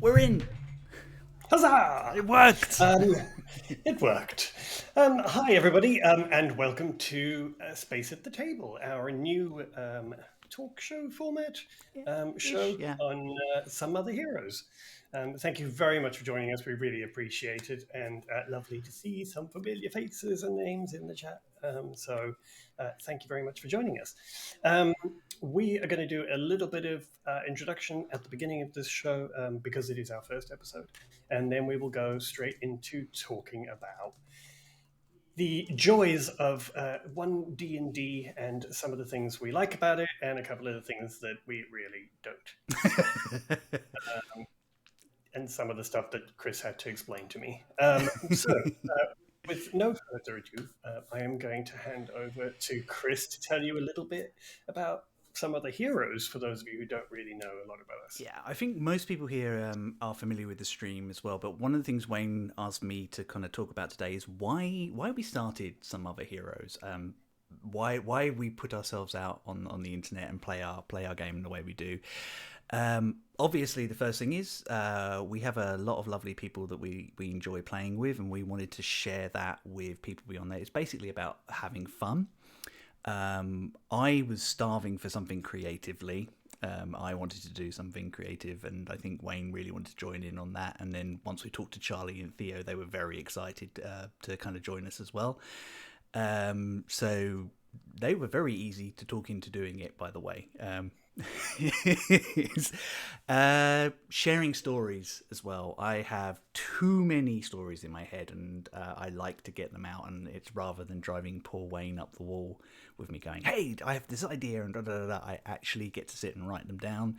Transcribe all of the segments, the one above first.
We're in. Huzzah! It worked. It worked. Hi, everybody, and welcome to Space at the Table, our new talk show format show Yeah. on Some Other Heroes. Thank you very much for joining us. We really appreciate it, and lovely to see some familiar faces and names in the chat. Thank you very much for joining us. We are going to do a little bit of introduction at the beginning of this show because it is our first episode, and then we will go straight into talking about the joys of One D&D and some of the things we like about it, and a couple of the things that we really don't. And some of the stuff that Chris had to explain to me. With no further ado, I am going to hand over to Chris to tell you a little bit about some of the heroes for those of you who don't really know a lot about us. Yeah, I think most people here are familiar with the stream as well. But one of the things Wayne asked me to kind of talk about today is why we started Some Other Heroes. Why we put ourselves out on the internet and play our game the way we do. Obviously, the first thing is we have a lot of lovely people that we enjoy playing with, and we wanted to share that with people beyond there. It's basically about having fun. I was starving for something creatively. I wanted to do something creative, and I think Wayne really wanted to join in on that. And then once we talked to Charlie and Theo, they were very excited to kind of join us as well. So they were very easy to talk into doing it, by the way. Sharing stories as well. I have too many stories in my head, and I like to get them out, and it's rather than driving poor Wayne up the wall with me going, hey, I have this idea, and I actually get to sit and write them down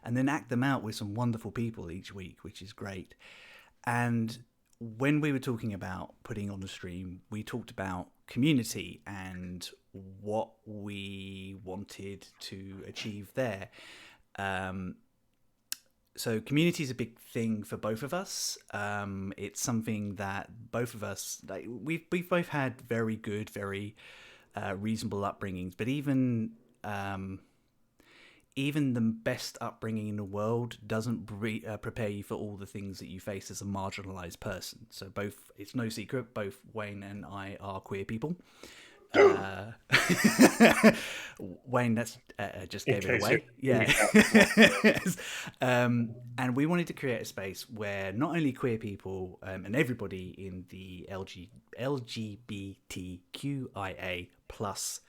and then act them out with some wonderful people each week, which is great. And when we were talking about putting on the stream, we talked about community and what we wanted to achieve there. So community is a big thing for both of us. It's something that both of us, we've both had very good, very reasonable upbringings, but even the best upbringing in the world doesn't prepare you for all the things that you face as a marginalized person. So it's no secret, both Wayne and I are queer people. Wayne, that's just gave it away. Yeah. And we wanted to create a space where not only queer people and everybody in the LGBTQIA plus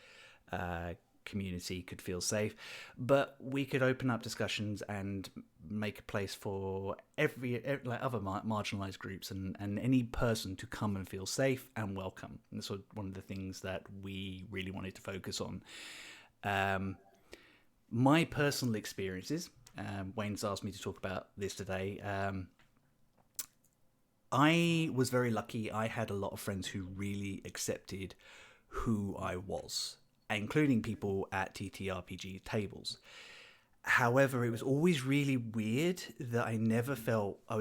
community could feel safe, but we could open up discussions and make a place for every like other marginalized groups and any person to come and feel safe and welcome. And this was one of the things that we really wanted to focus on. My personal experiences, Wayne's asked me to talk about this today. I was very lucky. I had a lot of friends who really accepted who I was, including people at TTRPG tables. However, it was always really weird that I never felt I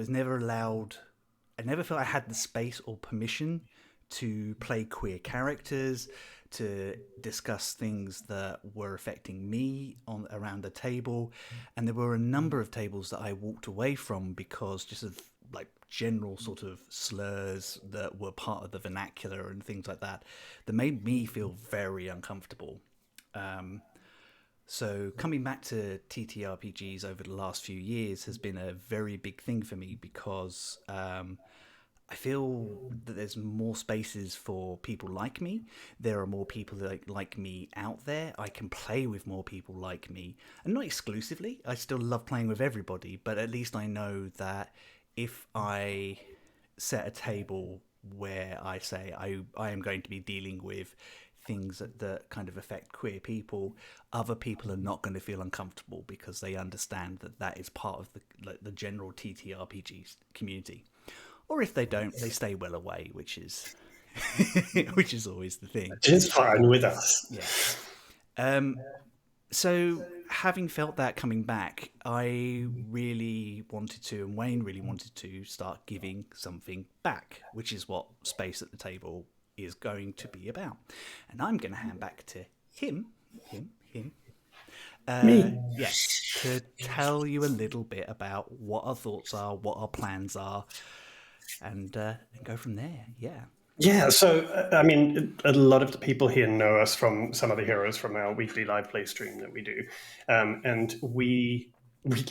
had the space or permission to play queer characters, to discuss things that were affecting me around the table. And there were a number of tables that I walked away from because just of like general sort of slurs that were part of the vernacular and things like that made me feel very uncomfortable. So coming back to TTRPGs over the last few years has been a very big thing for me because I feel that there's more spaces for people like me. There are more people like me out there. I can play with more people like me. And not exclusively. I still love playing with everybody, but at least I know that if I set a table where I say I am going to be dealing with things that kind of affect queer people, other people are not going to feel uncomfortable because they understand that is part of the general TTRPG community. Or if they don't, they stay well away, which is always the thing. Which is fine with us. Yeah. So having felt that coming back, I really wanted to, and Wayne really wanted to, start giving something back, which is what Space at the Table is going to be about. And I'm going to hand back to him, Me. Yes, to tell you a little bit about what our thoughts are, what our plans are, and go from there. Yeah. Yeah, so I mean, a lot of the people here know us from some of the heroes from our weekly live play stream that we do, and we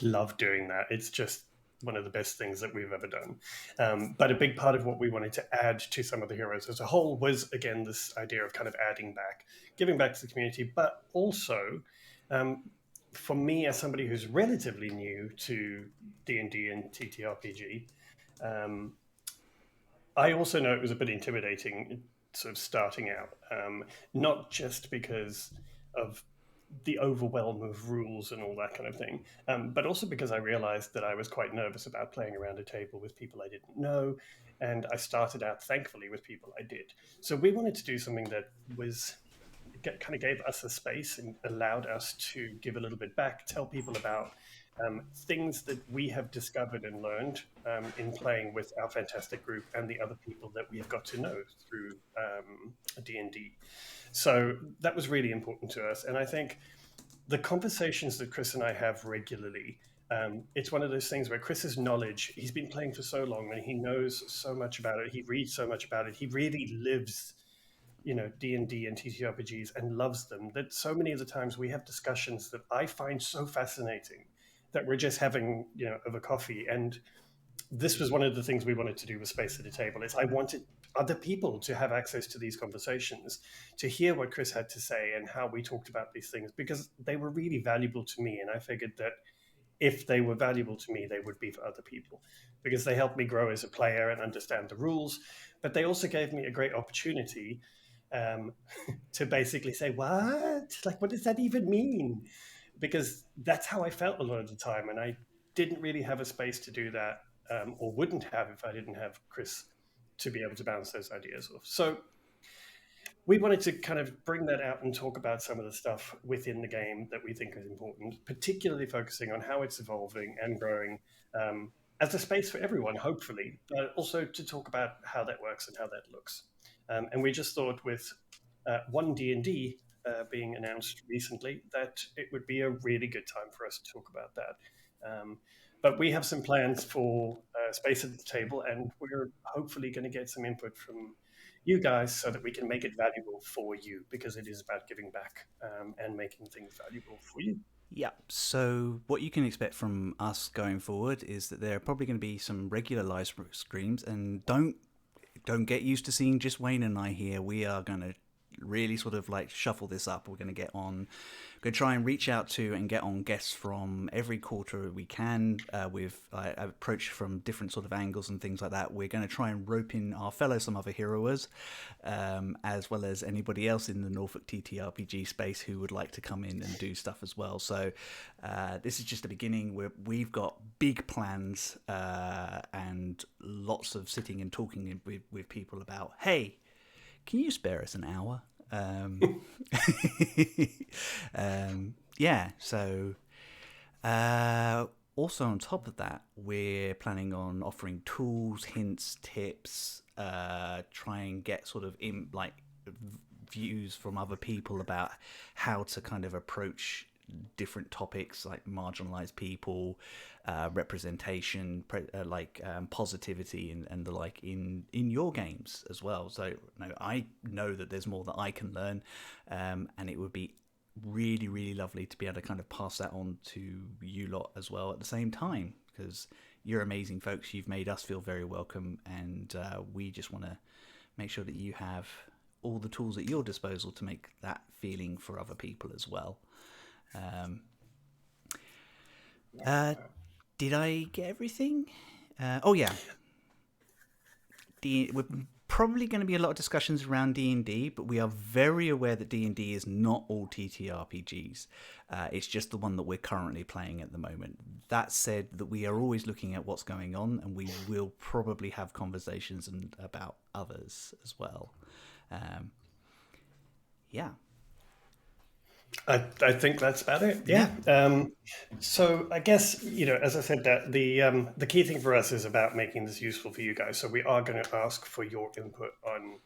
love doing that. It's just one of the best things that we've ever done. But a big part of what we wanted to add to some of the heroes as a whole was again this idea of kind of adding back, giving back to the community, but also. For me, as somebody who's relatively new to D&D and TTRPG, I also know it was a bit intimidating, sort of starting out, not just because of the overwhelm of rules and all that kind of thing, but also because I realized that I was quite nervous about playing around a table with people I didn't know. And I started out, thankfully, with people I did. So we wanted to do something that was kind of gave us a space and allowed us to give a little bit back, tell people about things that we have discovered and learned in playing with our fantastic group and the other people that we've got to know through D&D. So that was really important to us. And I think the conversations that Chris and I have regularly, it's one of those things where Chris's knowledge, he's been playing for so long and he knows so much about it. He reads so much about it. He really lives D&D and TTRPGs and loves them, that so many of the times we have discussions that I find so fascinating that we're just having over coffee. And this was one of the things we wanted to do with Space at a Table, is I wanted other people to have access to these conversations, to hear what Chris had to say and how we talked about these things, because they were really valuable to me. And I figured that if they were valuable to me, they would be for other people, because they helped me grow as a player and understand the rules. But they also gave me a great opportunity um, to basically say, what? Like, what does that even mean? Because that's how I felt a lot of the time. And I didn't really have a space to do that, or wouldn't have if I didn't have Chris to be able to bounce those ideas off. So we wanted to kind of bring that out and talk about some of the stuff within the game that we think is important, particularly focusing on how it's evolving and growing as a space for everyone, hopefully, but also to talk about how that works and how that looks. And we just thought with One D&D being announced recently that it would be a really good time for us to talk about that. But we have some plans for Space at the Table, and we're hopefully going to get some input from you guys so that we can make it valuable for you, because it is about giving back and making things valuable for you. Yeah, so what you can expect from us going forward is that there are probably going to be some regular live streams, and don't get used to seeing just Wayne and I here. We are going to really sort of like shuffle this up. We're going to try and reach out to and get on guests from every quarter we can, with approach from different sort of angles and things like that. We're going to try and rope in our fellow some other heroes, as well as anybody else in the Norfolk TTRPG space who would like to come in and do stuff as well. So this is just the beginning. We've got big plans and lots of sitting and talking with people about, hey, can you spare us an hour? Yeah, so also on top of that, we're planning on offering tools, hints, tips, try and get sort of views from other people about how to kind of approach different topics like marginalized people, representation, positivity, and the like in your games as well. So I know that there's more that I can learn, and it would be really, really lovely to be able to kind of pass that on to you lot as well at the same time, because you're amazing folks. You've made us feel very welcome, and we just want to make sure that you have all the tools at your disposal to make that feeling for other people as well. Did I get everything? Oh yeah. We're probably going to be a lot of discussions around D&D, but we are very aware that D&D is not all TTRPGs. It's just the one that we're currently playing at the moment. That said, that we are always looking at what's going on, and we will probably have conversations about others as well. Yeah. I think that's about it. Yeah. So I guess, as I said, that the key thing for us is about making this useful for you guys. So we are going to ask for your input on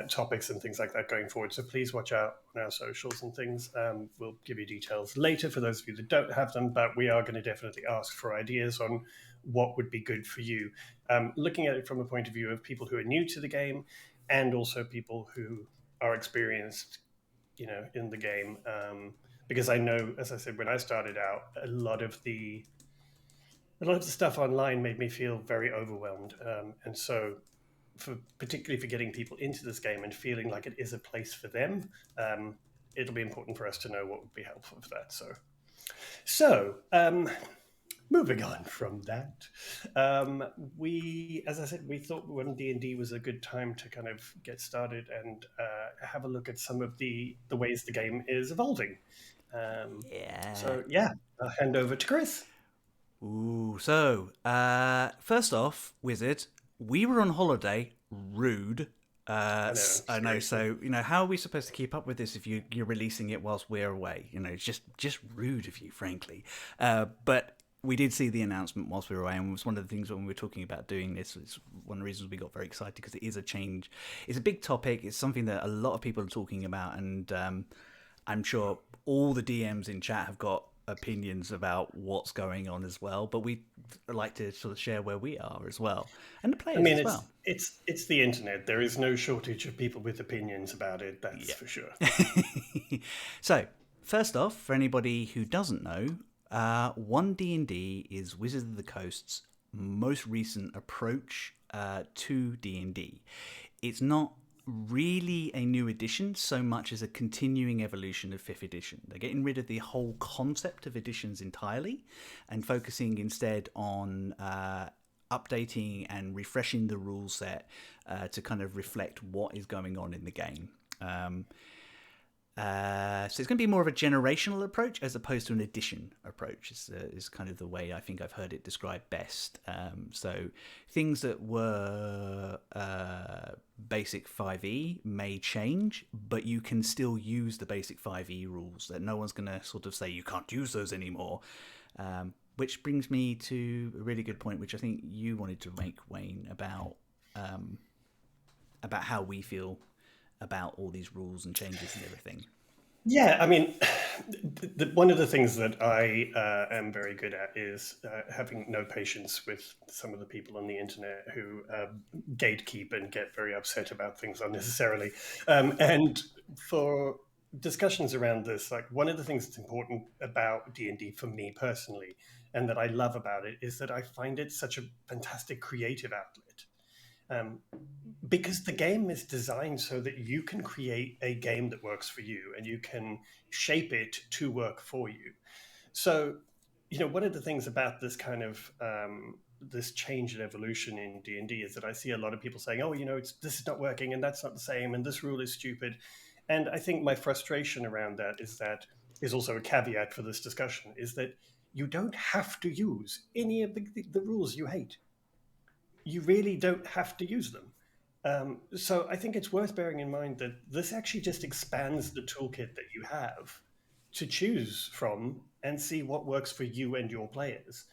topics and things like that going forward. So please watch out on our socials and things. We'll give you details later for those of you that don't have them, but we are going to definitely ask for ideas on what would be good for you. Looking at it from a point of view of people who are new to the game and also people who are experienced, in the game. Because I know, as I said, when I started out, a lot of the stuff online made me feel very overwhelmed. And so particularly for getting people into this game and feeling like it is a place for them, it'll be important for us to know what would be helpful for that. So moving on from that, as I said, we thought One D&D was a good time to kind of get started and have a look at some of the ways the game is evolving. So I'll hand over to Chris. So first off, Wizard, we were on holiday. Rude. I know. So how are we supposed to keep up with this if you're releasing it whilst we're away? It's just rude of you, frankly. But we did see the announcement whilst we were away, and it was one of the things when we were talking about doing this. It's one of the reasons we got very excited, because it is a change. It's a big topic. It's something that a lot of people are talking about, and I'm sure all the DMs in chat have got opinions about what's going on as well, but we like to sort of share where we are as well, and the players as well. It's the internet. There is no shortage of people with opinions about it, that's for sure. So first off, for anybody who doesn't know, One D&D is Wizards of the Coast's most recent approach to D&D. It's not really a new edition so much as a continuing evolution of 5th edition. They're getting rid of the whole concept of editions entirely and focusing instead on updating and refreshing the rule set to kind of reflect what is going on in the game. So it's going to be more of a generational approach as opposed to an edition approach is kind of the way I think I've heard it described best. So things that were basic 5e may change, but you can still use the basic 5e rules. That no one's going to sort of say you can't use those anymore. Which brings me to a really good point, which I think you wanted to make, Wayne, about how we feel about all these rules and changes and everything. Yeah, I mean, one of the things that I am very good at is having no patience with some of the people on the internet who gatekeep and get very upset about things unnecessarily. And for discussions around this, like, one of the things that's important about D&D for me personally, and that I love about it, is that I find it such a fantastic creative outlet. Because the game is designed so that you can create a game that works for you and you can shape it to work for you. So, one of the things about this kind of this change and evolution in D&D is that I see a lot of people saying, oh, this is not working and that's not the same and this rule is stupid. And I think my frustration around that is also a caveat for this discussion, is that you don't have to use any of the rules you hate. You really don't have to use them. So I think it's worth bearing in mind that this actually just expands the toolkit that you have to choose from and see what works for you and your players.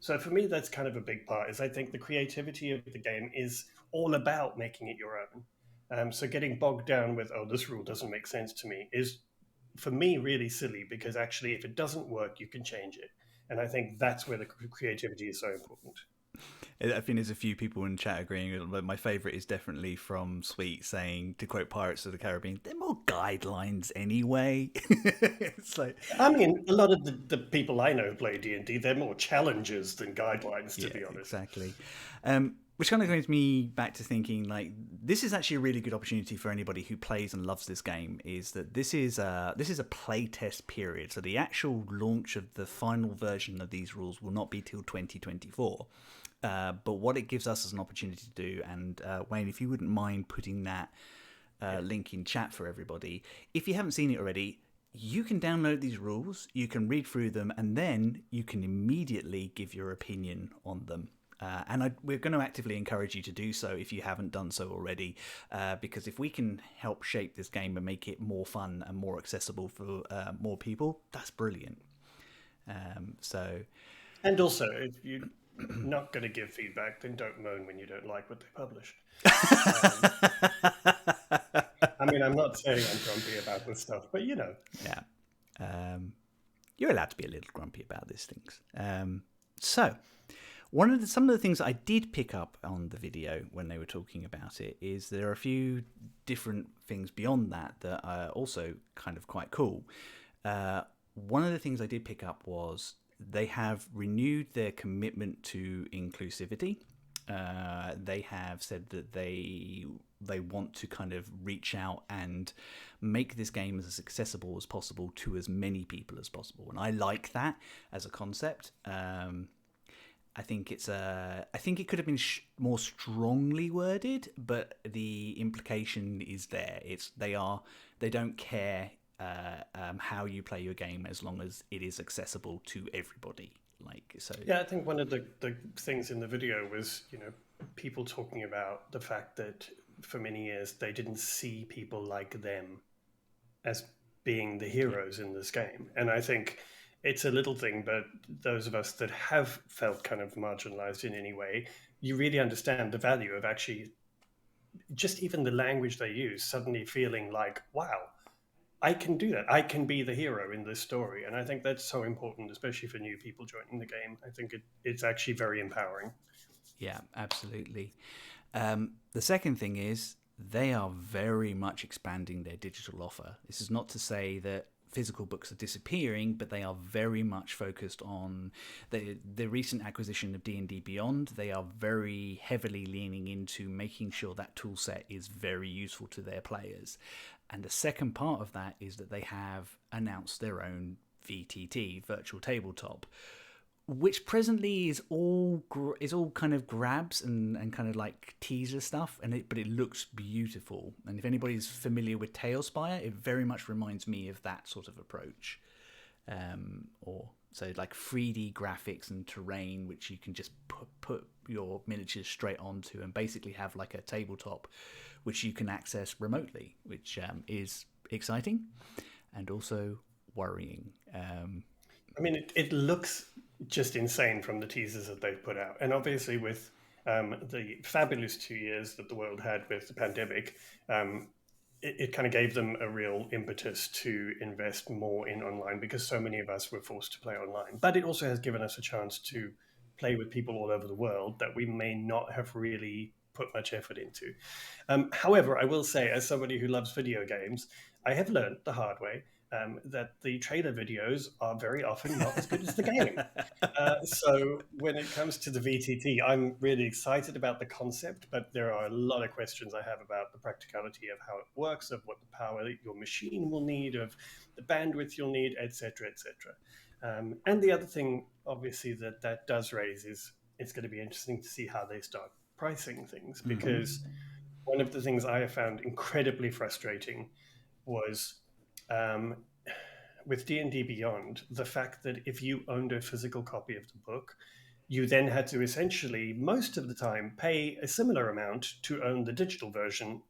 So for me, that's kind of a big part, is I think the creativity of the game is all about making it your own. So getting bogged down with, oh, this rule doesn't make sense to me, is, for me, really silly, because actually if it doesn't work, you can change it. And I think that's where the creativity is so important. I think there's a few people in chat agreeing. My favourite is definitely from Sweet, saying, to quote Pirates of the Caribbean, they're more guidelines anyway. It's like, I mean, a lot of the people I know who play D&D, they're more challenges than guidelines, to be honest. Exactly. Which kind of brings me back to thinking, like, this is actually a really good opportunity for anybody who plays and loves this game, is that this is a playtest period. So the actual launch of the final version of these rules will not be till 2024. But what it gives us is an opportunity to do, and Wayne, if you wouldn't mind putting that link in chat for everybody. If you haven't seen it already, you can download these rules, you can read through them, and then you can immediately give your opinion on them. And we're going to actively encourage you to do so if you haven't done so already, because if we can help shape this game and make it more fun and more accessible for more people, that's brilliant. And also, if you're not going to give feedback, then don't moan when you don't like what they publish. I mean, I'm not saying I'm grumpy about this stuff, but Yeah. You're allowed to be a little grumpy about these things. So, some of the things I did pick up on the video when they were talking about it is there are a few different things beyond that that are also kind of quite cool. One of the things I did pick up was they have renewed their commitment to inclusivity. They have said that they want to kind of reach out and make this game as accessible as possible to as many people as possible, and I like that as a concept. I think it could have been more strongly worded, but the implication is there. They don't care how you play your game as long as it is accessible to everybody. Yeah, I think one of the things in the video was, people talking about the fact that for many years they didn't see people like them as being the heroes in this game. And I think it's a little thing, but those of us that have felt kind of marginalized in any way, you really understand the value of actually just even the language they use, suddenly feeling like, wow, I can do that. I can be the hero in this story. And I think that's so important, especially for new people joining the game. I think it's actually very empowering. Yeah, absolutely. The second thing is they are very much expanding their digital offer. This is not to say that physical books are disappearing, but they are very much focused on the recent acquisition of D&D Beyond. They are very heavily leaning into making sure that tool set is very useful to their players. And the second part of that is that they have announced their own VTT, Virtual Tabletop, which presently is all kind of grabs and kind of like teaser stuff, but it looks beautiful. And if anybody's familiar with Tailspire, it very much reminds me of that sort of approach. So like 3D graphics and terrain, which you can just put your miniatures straight onto and basically have like a tabletop, which you can access remotely, which is exciting and also worrying. I mean, it looks just insane from the teasers that they've put out. And obviously with the fabulous 2 years that the world had with the pandemic, it kind of gave them a real impetus to invest more in online because so many of us were forced to play online. But it also has given us a chance to play with people all over the world that we may not have really put much effort into. However, I will say, as somebody who loves video games, I have learned the hard way that the trailer videos are very often not as good as the game. So when it comes to the VTT, I'm really excited about the concept, but there are a lot of questions I have about the practicality of how it works, of what the power your machine will need, of the bandwidth you'll need, etc., etc. And the other thing, obviously, that does raise is it's going to be interesting to see how they start pricing things, because one of the things I have found incredibly frustrating was with D&D Beyond, the fact that if you owned a physical copy of the book, you then had to essentially, most of the time, pay a similar amount to own the digital version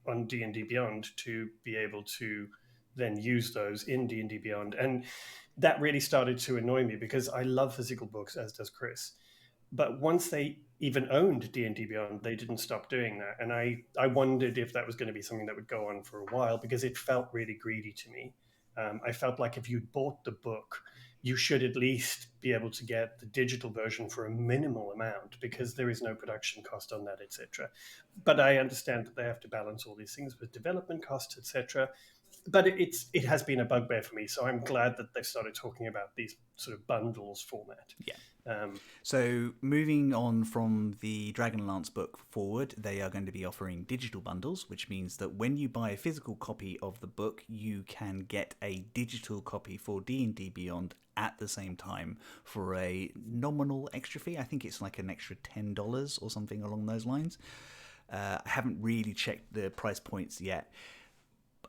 on D&D Beyond to be able to then use those in D&D Beyond. And that really started to annoy me because I love physical books, as does Chris. But once they even owned D&D Beyond, they didn't stop doing that. And I wondered if that was going to be something that would go on for a while because it felt really greedy to me. I felt like if you bought the book, you should at least be able to get the digital version for a minimal amount because there is no production cost on that, etc. But I understand that they have to balance all these things with development costs, etc. But it has been a bugbear for me, so I'm glad that they've started talking about these sort of bundles format. Yeah. So moving on from the Dragonlance book forward, they are going to be offering digital bundles, which means that when you buy a physical copy of the book, you can get a digital copy for D&D Beyond at the same time for a nominal extra fee. I think it's like an extra $10 or something along those lines. I haven't really checked the price points yet.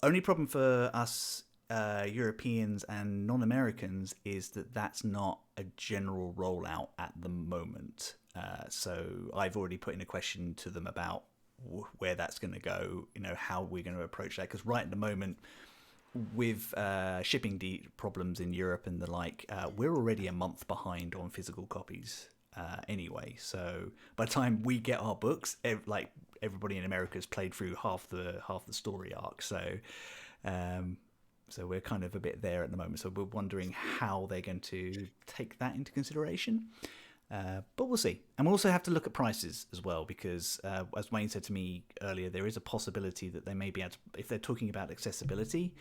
Only problem for us Europeans and non-Americans is that that's not a general rollout at the moment. So I've already put in a question to them about where that's going to go, how we're going to approach that. Because right at the moment, with shipping problems in Europe and the like, we're already a month behind on physical copies anyway. So by the time we get our books, everybody in America has played through half the story arc. So we're kind of a bit there at the moment. So we're wondering how they're going to take that into consideration. But we'll see. And we'll also have to look at prices as well, because as Wayne said to me earlier, there is a possibility that they may be able to, if they're talking about accessibility,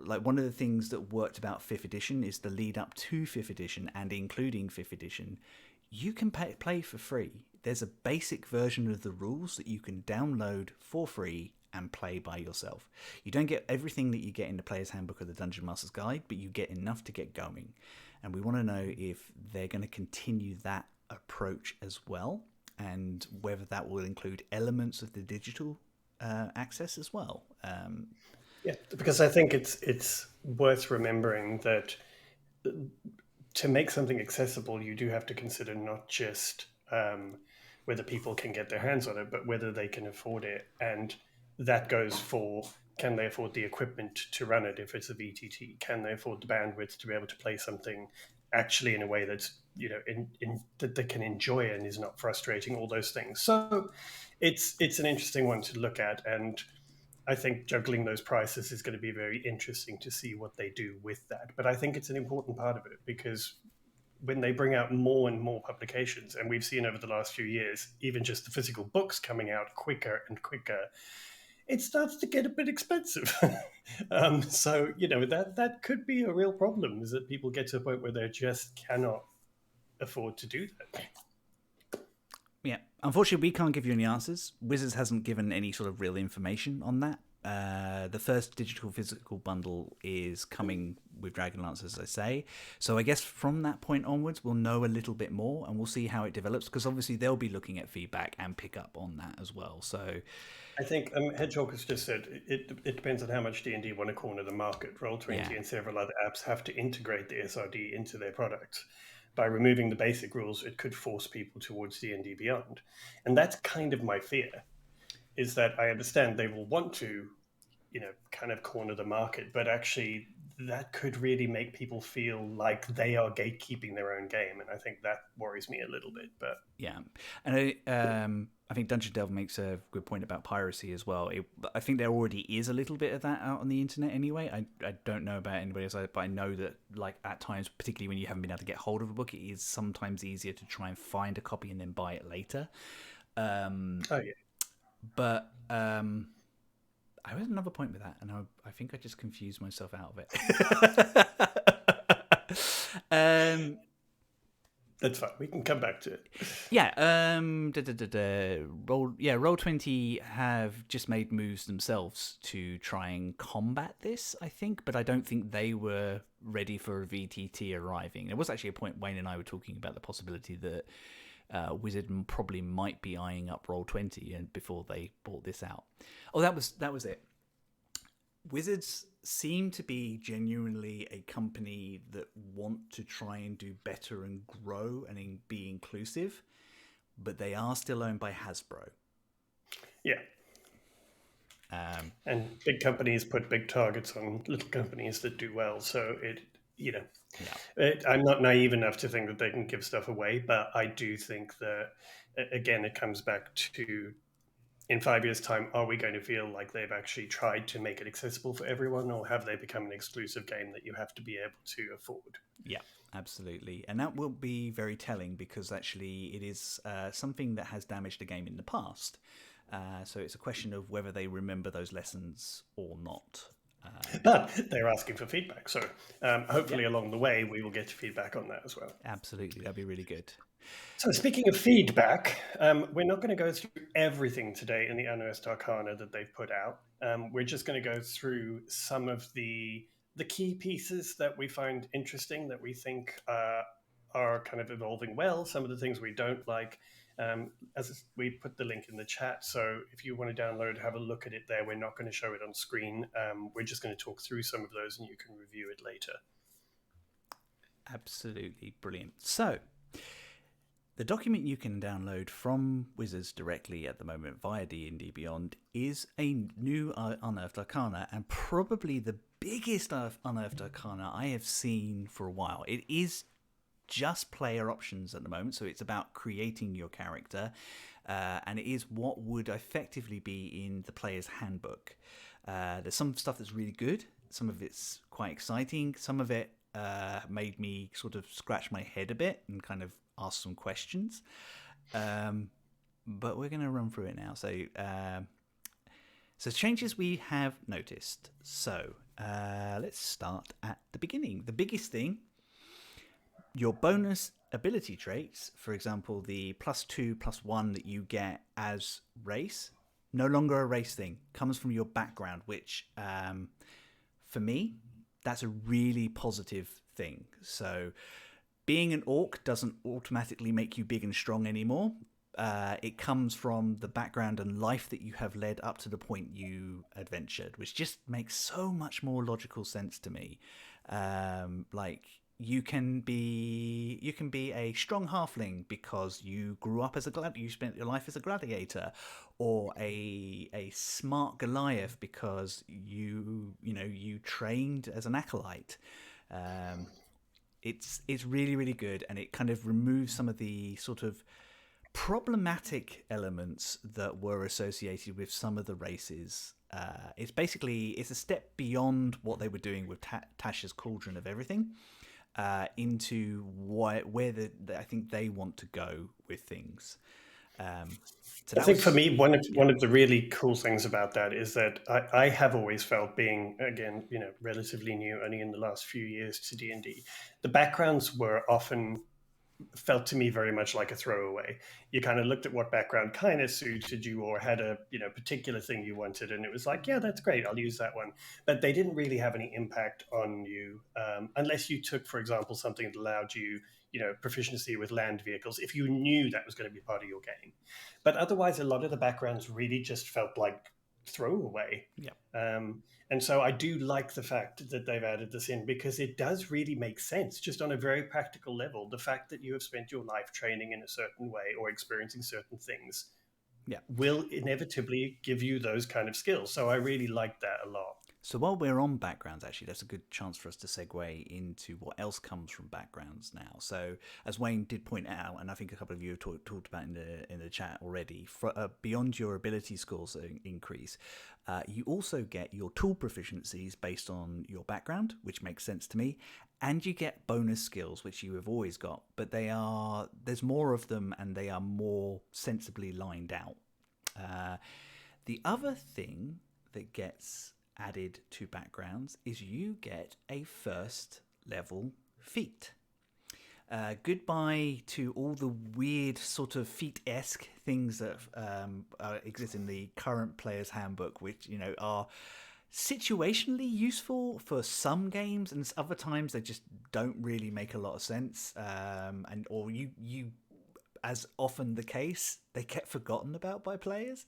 like one of the things that worked about 5th edition is the lead up to 5th edition and including 5th edition, you can play for free. There's a basic version of the rules that you can download for free and play by yourself. You don't get everything that you get in the Player's Handbook or the Dungeon Master's Guide, but you get enough to get going. And we want to know if they're going to continue that approach as well, and whether that will include elements of the digital access as well. Yeah, because I think it's worth remembering that to make something accessible, you do have to consider not just whether people can get their hands on it, but whether they can afford it. And that goes for, can they afford the equipment to run it if it's a VTT? Can they afford the bandwidth to be able to play something actually in a way that's, that they can enjoy and is not frustrating, all those things. So it's an interesting one to look at. And I think juggling those prices is going to be very interesting to see what they do with that. But I think it's an important part of it, because when they bring out more and more publications, and we've seen over the last few years, even just the physical books coming out quicker and quicker, it starts to get a bit expensive. So, that could be a real problem, is that people get to a point where they just cannot afford to do that. Yeah, unfortunately, we can't give you any answers. Wizards hasn't given any sort of real information on that. The first digital physical bundle is coming with Dragonlance, as I say. So I guess from that point onwards, we'll know a little bit more, and we'll see how it develops, because obviously they'll be looking at feedback and pick up on that as well. So I think Hedgehog has just said it depends on how much D&D want to corner the market. Roll20 and several other apps have to integrate the SRD into their products. By removing the basic rules, it could force people towards D&D Beyond. And that's kind of my fear, is that I understand they will want to, kind of corner the market, but actually that could really make people feel like they are gatekeeping their own game. And I think that worries me a little bit. But yeah, and I think Dungeon Delve makes a good point about piracy as well. I think there already is a little bit of that out on the internet anyway. I don't know about anybody else, but I know that, like, at times, particularly when you haven't been able to get hold of a book, it is sometimes easier to try and find a copy and then buy it later. But I had another point with that, and I think I just confused myself out of it. That's fine. We can come back to it. Yeah. Roll20 have just made moves themselves to try and combat this, I think, but I don't think they were ready for a VTT arriving. There was actually a point Wayne and I were talking about the possibility that Wizard probably might be eyeing up Roll20 and before they bought this out. Oh, that was it. Wizards seem to be genuinely a company that want to try and do better and grow and be inclusive, but they are still owned by Hasbro. Yeah. And big companies put big targets on little companies that do well. So I'm not naive enough to think that they can give stuff away, but I do think that, again, it comes back to, in 5 years' time, are we going to feel like they've actually tried to make it accessible for everyone, or have they become an exclusive game that you have to be able to afford? Yeah, absolutely. And that will be very telling, because actually it is something that has damaged the game in the past. So it's a question of whether they remember those lessons or not. But they're asking for feedback. So hopefully along the way, we will get feedback on that as well. Absolutely. That'd be really good. So speaking of feedback, we're not going to go through everything today in the Unearthed Arcana that they've put out. We're just going to go through some of the key pieces that we find interesting, that we think are kind of evolving well, some of the things we don't like. As we put the link in the chat, so if you want to download, have a look at it there. We're not going to show it on screen. We're just going to talk through some of those, and you can review it later. Absolutely brilliant. So the document you can download from Wizards directly at the moment via D&D Beyond is a new Unearthed Arcana, and probably the biggest Unearthed Arcana I have seen for a while. It is just player options at the moment, so it's about creating your character. and it is what would effectively be in the player's handbook. There's some stuff that's really good. Some of it's quite exciting. Some of it made me sort of scratch my head a bit and kind of ask some questions. But we're going to run through it now. So changes we have noticed. So let's start at the beginning. The biggest thing, your bonus ability traits, for example, the +2, +1 that you get as race, no longer a race thing, comes from your background, which for me, that's a really positive thing. So being an orc doesn't automatically make you big and strong anymore. It comes from the background and life that you have led up to the point you adventured, which just makes so much more logical sense to me. Like you can be a strong halfling because you grew up as you spent your life as a gladiator, or a smart Goliath because you trained as an acolyte. It's really, really good, and it kind of removes some of the sort of problematic elements that were associated with some of the races. It's a step beyond what they were doing with Tasha's Cauldron of Everything, into where I think they want to go with things. I think for me, one of the really cool things about that is that I have always felt, being, again, relatively new, only in the last few years to D&D, the backgrounds were often felt to me very much like a throwaway. You kind of looked at what background kind of suited you, or had a particular thing you wanted, and it was like, yeah, that's great, I'll use that one. But they didn't really have any impact on you, unless you took, for example, something that allowed you proficiency with land vehicles, if you knew that was going to be part of your game. But otherwise, a lot of the backgrounds really just felt like throwaway. Yeah. And so I do like the fact that they've added this in, because it does really make sense, just on a very practical level. The fact that you have spent your life training in a certain way or experiencing certain things will inevitably give you those kind of skills. So I really like that a lot. So while we're on backgrounds, actually, that's a good chance for us to segue into what else comes from backgrounds now. So as Wayne did point out, and I think a couple of you have talked about in the chat already, beyond your ability scores increase, you also get your tool proficiencies based on your background, which makes sense to me, and you get bonus skills, which you have always got, but there's more of them, and they are more sensibly lined out. The other thing that gets added to backgrounds is you get a first level feat. Goodbye to all the weird sort of feat-esque things that exist in the current player's handbook, which are situationally useful for some games, and other times they just don't really make a lot of sense. Or you as often the case, they get forgotten about by players.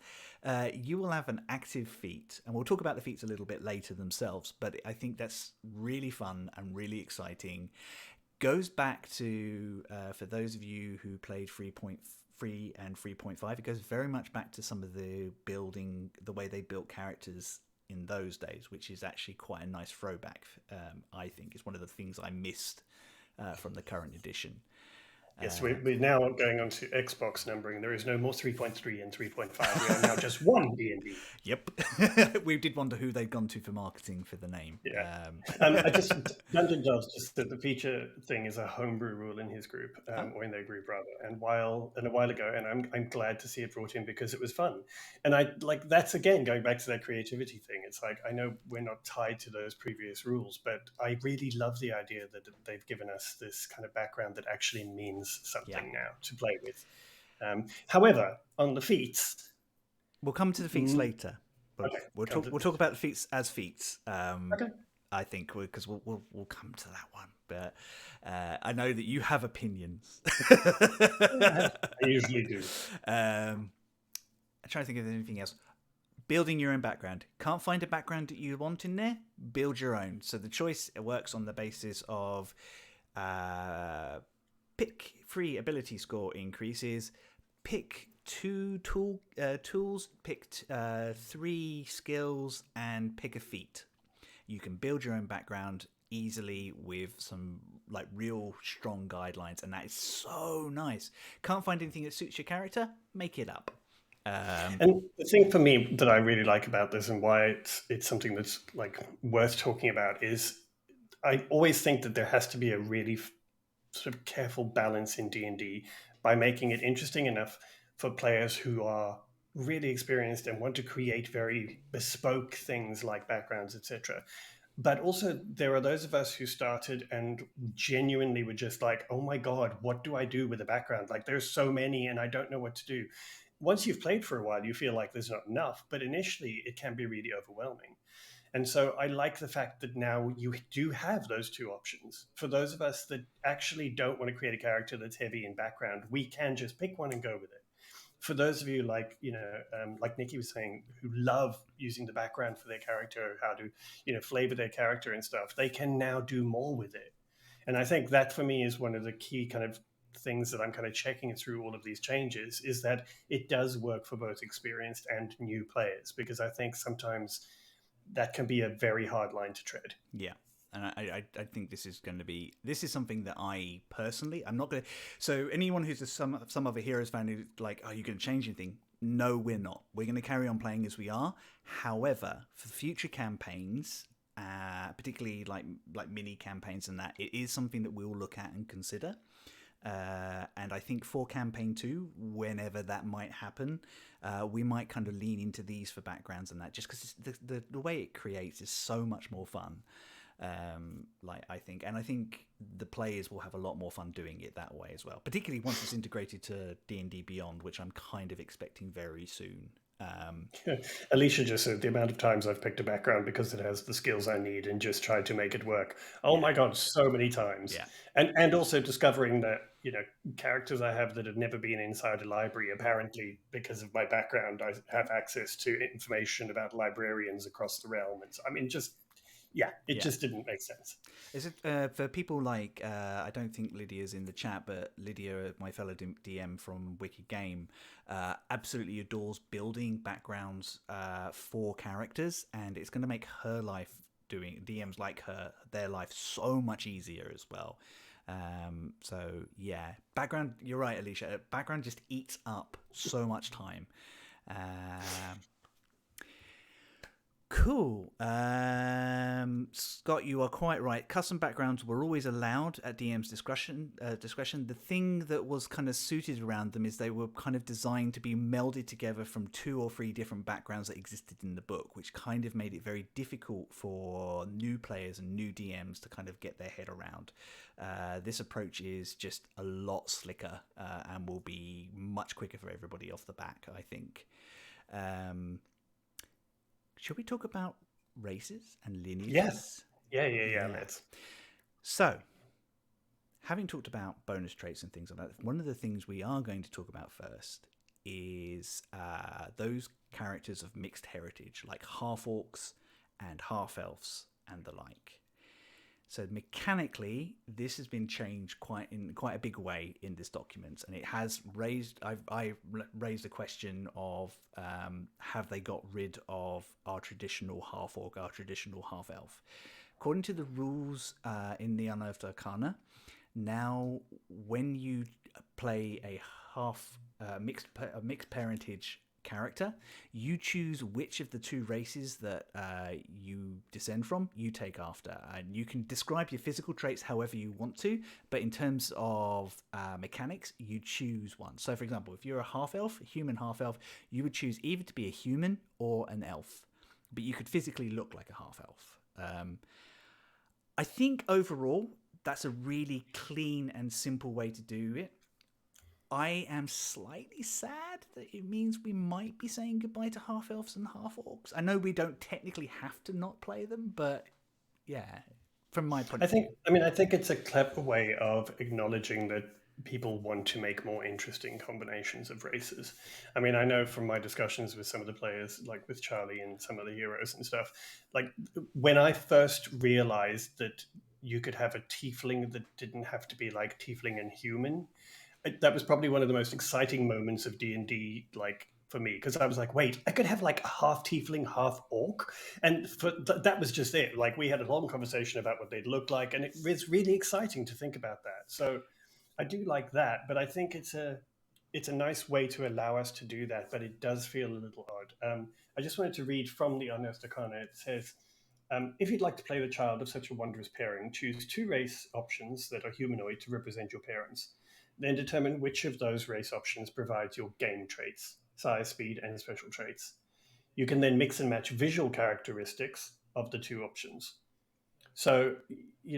You will have an active feat, and we'll talk about the feats a little bit later themselves, but I think that's really fun and really exciting. Goes back to, for those of you who played 3.3 and 3.5, it goes very much back to some of the way they built characters in those days, which is actually quite a nice throwback. I think it's one of the things I missed from the current edition. Yes, we're now going on to Xbox numbering. There is no more 3.3 and 3.5. We are now just one D&D. Yep. We did wonder who they'd gone to for marketing for the name. Yeah. Dungeon Doves just said the feature thing is a homebrew rule in his group, or in their group rather, and a while ago, and I'm glad to see it brought in because it was fun. And I like, that's again going back to that creativity thing. It's like, I know we're not tied to those previous rules, but I really love the idea that they've given us this kind of background that actually means something now to play with. However, on the feats, we'll come to the feats later. Okay, we'll talk about the feats as feats. Okay. I think because we'll come to that one. But I know that you have opinions. I usually do. I'm trying to think of anything else. Building your own background. Can't find a background that you want in there? Build your own. So the choice works on the basis of pick 3 ability score increases, pick 2 tools, pick 3 skills, and pick a feat. You can build your own background easily with some like real strong guidelines, and that is so nice. Can't find anything that suits your character? Make it up. And the thing for me that I really like about this, and why it's something that's like worth talking about, is I always think that there has to be a really sort of careful balance in D&D by making it interesting enough for players who are really experienced and want to create very bespoke things like backgrounds, etc. But also, there are those of us who started and genuinely were just like, oh my God, what do I do with a background? Like, there's so many and I don't know what to do. Once you've played for a while, you feel like there's not enough, but initially it can be really overwhelming. And so I like the fact that now you do have those two options. For those of us that actually don't want to create a character that's heavy in background, we can just pick one and go with it. For those of you like, like Nikki was saying, who love using the background for their character, how to, flavor their character and stuff, they can now do more with it. And I think that for me is one of the key kind of things that I'm kind of checking through all of these changes, is that it does work for both experienced and new players, because I think sometimes that can be a very hard line to tread. Yeah. And I think this is something that I personally, I'm not going to. So anyone who's some other Heroes fan who's like, are you going to change anything? No, we're not. We're going to carry on playing as we are. However, for future campaigns, particularly like mini campaigns and that, it is something that we'll look at and consider. And I think for campaign 2, whenever that might happen, we might kind of lean into these for backgrounds and that, just because the way it creates is so much more fun. I think the players will have a lot more fun doing it that way as well, particularly once it's integrated to D&D Beyond, which I'm kind of expecting very soon. Alicia just said the amount of times I've picked a background because it has the skills I need and just tried to make it work. Oh my God, so many times. Yeah. And also discovering that, characters I have that have never been inside a library, apparently because of my background, I have access to information about librarians across the realm. And so, I mean, just didn't make sense. Is it for people like I don't think Lydia's in the chat, but Lydia, my fellow DM from Wicked Game, absolutely adores building backgrounds for characters, and it's going to make her life, doing DMs like her, their life so much easier as well. So yeah, background. You're right, Alicia. Background just eats up so much time. Cool. Scott, you are quite right. Custom backgrounds were always allowed at DM's discretion. The thing that was kind of suited around them is they were kind of designed to be melded together from 2 or 3 different backgrounds that existed in the book, which kind of made it very difficult for new players and new DMs to kind of get their head around. This approach is just a lot slicker and will be much quicker for everybody off the back, I think. Shall we talk about races and lineages? Yes. Yeah. Let's. So, having talked about bonus traits and things like that, one of the things we are going to talk about first is those characters of mixed heritage, like half-orcs and half-elves and the like. So mechanically, this has been changed quite a big way in this document, and it has raised. I raised the question of have they got rid of our traditional half orc, our traditional half elf? According to the rules in the Unearthed Arcana, now when you play a mixed parentage character, you choose which of the 2 races that you descend from you take after, and you can describe your physical traits however you want to, but in terms of mechanics, you choose one. So for example, if you're a half-elf, a human half-elf, you would choose either to be a human or an elf, but you could physically look like a half-elf. I think overall that's a really clean and simple way to do it. I am slightly sad that it means we might be saying goodbye to half-elves and half-orcs. I know we don't technically have to not play them, but yeah, from my point of view. I think it's a clever way of acknowledging that people want to make more interesting combinations of races. I mean, I know from my discussions with some of the players, like with Charlie and some of the heroes and stuff, like when I first realized that you could have a tiefling that didn't have to be like tiefling and human, that was probably one of the most exciting moments of D&D, like for me, because I was like, wait, I could have like a half tiefling, half orc, and that was just it. Like we had a long conversation about what they'd look like, and it was really exciting to think about that. So I do like that, but I think it's a nice way to allow us to do that, but it does feel a little odd. I just wanted to read from the Unearthed Arcana. It says, if you'd like to play the child of such a wondrous pairing, choose 2 race options that are humanoid to represent your parents. Then determine which of those race options provides your game traits, size, speed, and special traits. You can then mix and match visual characteristics of the 2 options. So,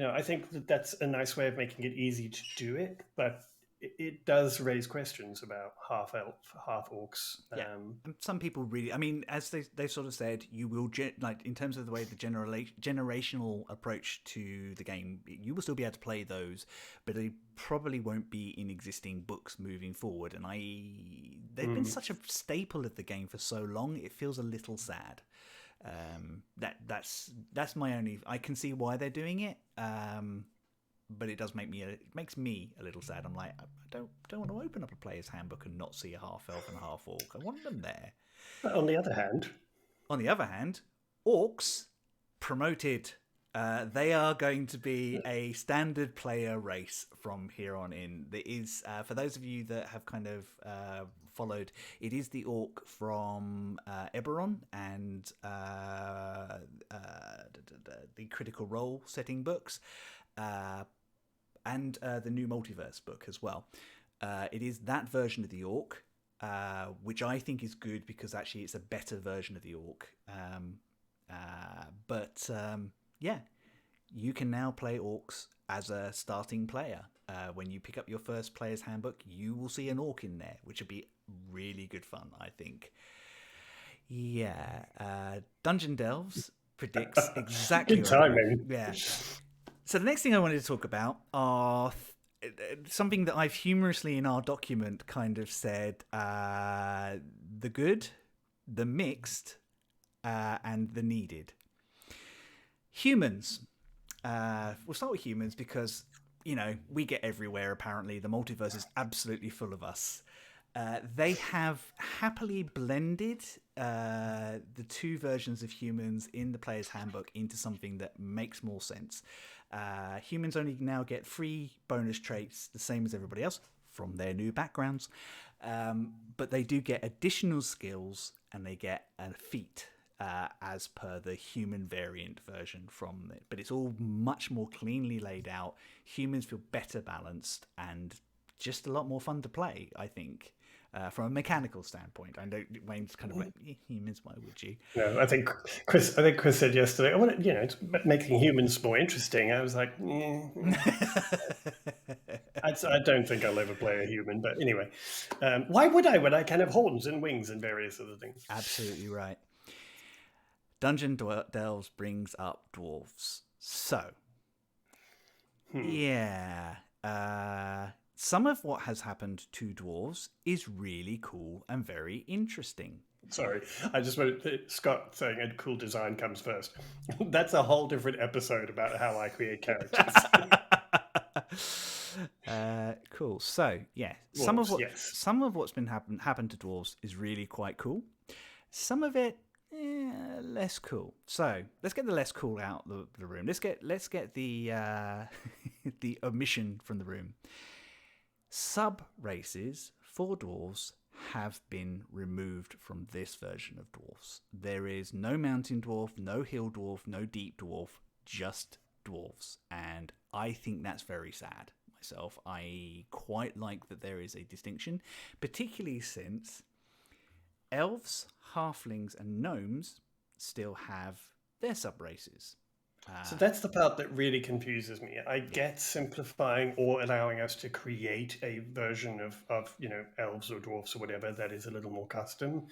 I think that that's a nice way of making it easy to do it, but it does raise questions about half elf, half orcs. Yeah, and some people really. I mean, as they sort of said, you will like in terms of the way the generational approach to the game, you will still be able to play those, but they probably won't be in existing books moving forward. And they've been such a staple of the game for so long, it feels a little sad. That's my only. I can see why they're doing it. But it makes me a little sad. I'm like, I don't want to open up a player's handbook and not see a half elf and a half orc. I want them there. But on the other hand, orcs promoted. They are going to be a standard player race from here on in. There is, for those of you that have kind of followed, it is the orc from Eberron and the Critical Role setting books. And the new multiverse book as well. It is that version of the orc, which I think is good because actually it's a better version of the orc. Yeah, you can now play orcs as a starting player. When you pick up your first player's handbook, you will see an orc in there, which will be really good fun, I think. Yeah, Dungeon Delves predicts exactly. Good timing. Yeah. So the next thing I wanted to talk about are something that I've humorously in our document kind of said, the good, the mixed, and the needed. Humans. We'll start with humans because, we get everywhere apparently. The multiverse is absolutely full of us. They have happily blended the 2 versions of humans in the player's handbook into something that makes more sense. Humans only now get 3 bonus traits, the same as everybody else, from their new backgrounds. But they do get additional skills and they get a feat as per the human variant version from it. But it's all much more cleanly laid out. Humans feel better balanced and just a lot more fun to play, I think. From a mechanical standpoint, I know Wayne's kind of like humans. Why would you? No, I think Chris said yesterday, I want to, it's making humans more interesting. I was like, I don't think I'll ever play a human. But anyway, why would I when I can have horns and wings and various other things? Absolutely right. Dungeon Delves brings up dwarves. So, yeah. Some of what has happened to dwarves is really cool and very interesting. Sorry, I just wanted Scott saying a cool design comes first. That's a whole different episode about how I create characters. Cool. So, yeah, Dwarves, some of what's been happened to dwarves is really quite cool. Some of it less cool. So let's get the less cool out the room. Let's get the the omission from the room. Sub-races for dwarves have been removed from this version of dwarves. There is no mountain dwarf, no hill dwarf, no deep dwarf, just dwarves. And I think that's very sad myself. I quite like that there is a distinction, particularly since elves, halflings, and gnomes still have their sub-races. So that's the part that really confuses me. I get simplifying or allowing us to create a version of elves or dwarfs or whatever that is a little more custom,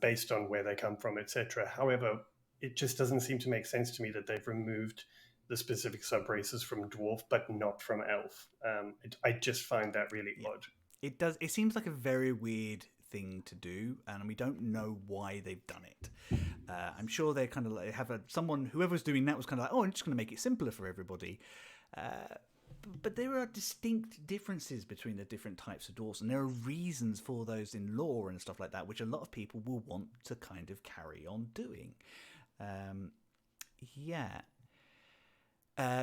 based on where they come from, etc. However, it just doesn't seem to make sense to me that they've removed the specific sub-races from dwarf, but not from elf. I just find that really odd. It does. It seems like a very weird thing to do, and we don't know why they've done it. I'm sure they kind of like have whoever's doing that was kind of like, oh, I'm just going to make it simpler for everybody. But there are distinct differences between the different types of dwarves, and there are reasons for those in lore and stuff like that, which a lot of people will want to kind of carry on doing. Yeah.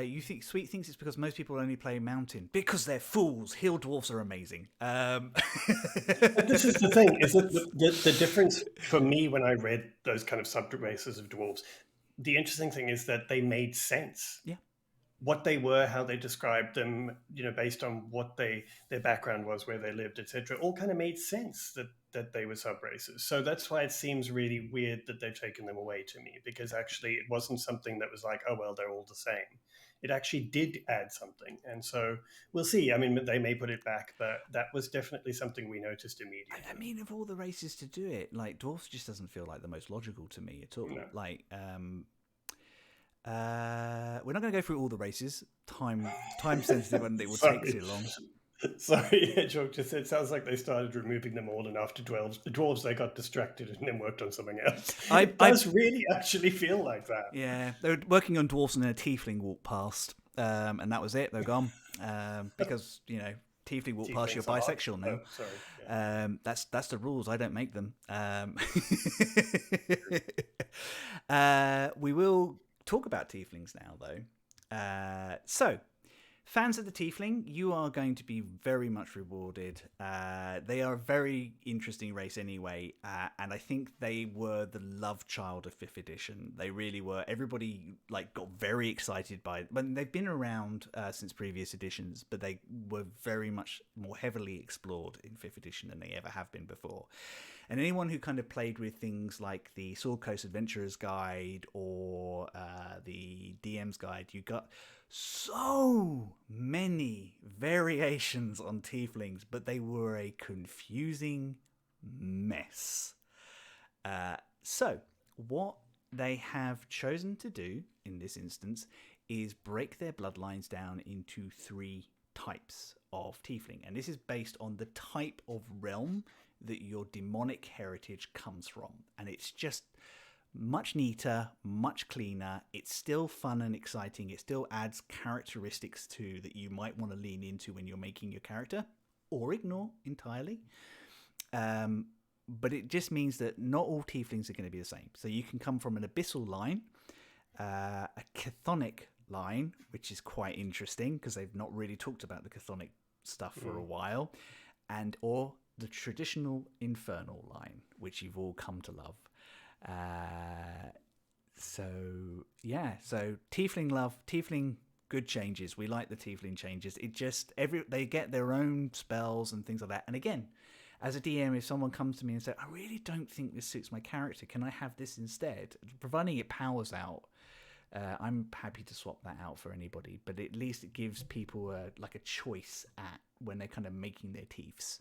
You think Sweet thinks it's because most people only play Mountain because they're fools. Hill dwarfs are amazing. This is the thing: is that the difference for me when I read those kind of sub races of dwarves? The interesting thing is that they made sense. Yeah. What they were, how they described them, based on what their background was, where they lived, etc., all kind of made sense that they were sub races. So that's why it seems really weird that they've taken them away to me, because actually it wasn't something that was like, oh well, they're all the same. It actually did add something, and so we'll see. I mean, they may put it back, but that was definitely something we noticed immediately. I mean, of all the races to do it, like dwarfs just doesn't feel like the most logical to me at all. No. Like, we're not going to go through all the races. Time sensitive, and it will take too long. Sorry, Hedgehog just said, sounds like they started removing them all, and after dwarves they got distracted and then worked on something else. It does really actually feel like that. Yeah, they were working on dwarves and then a tiefling walked past, and that was it. They're gone because tiefling walk past, you're bisexual now. Oh, sorry. Yeah. That's the rules. I don't make them. We will talk about tieflings now, though. So, fans of the tiefling, you are going to be very much rewarded. They are a very interesting race anyway, and I think they were the love child of 5th edition. They really were. Everybody got very excited by it. When they've been around since previous editions, but they were very much more heavily explored in 5th edition than they ever have been before. And anyone who kind of played with things like the Sword Coast Adventurer's Guide or the DM's Guide, you got so many variations on tieflings, but they were a confusing mess. So what they have chosen to do in this instance is break their bloodlines down into 3 types of tiefling, and this is based on the type of realm that your demonic heritage comes from, and it's just much neater, much cleaner. It's still fun and exciting. It still adds characteristics to that you might want to lean into when you're making your character, or ignore entirely. But it just means that not all tieflings are going to be the same. So you can come from an abyssal line, a chthonic line, which is quite interesting because they've not really talked about the chthonic stuff for a while, or the traditional infernal line, which you've all come to love. So tiefling good changes. We like the tiefling changes. It just they get their own spells and things like that. And again, as a DM, if someone comes to me and says, I really don't think this suits my character, can I have this instead? Providing it powers out, I'm happy to swap that out for anybody, but at least it gives people a choice when they're kind of making their tiefs.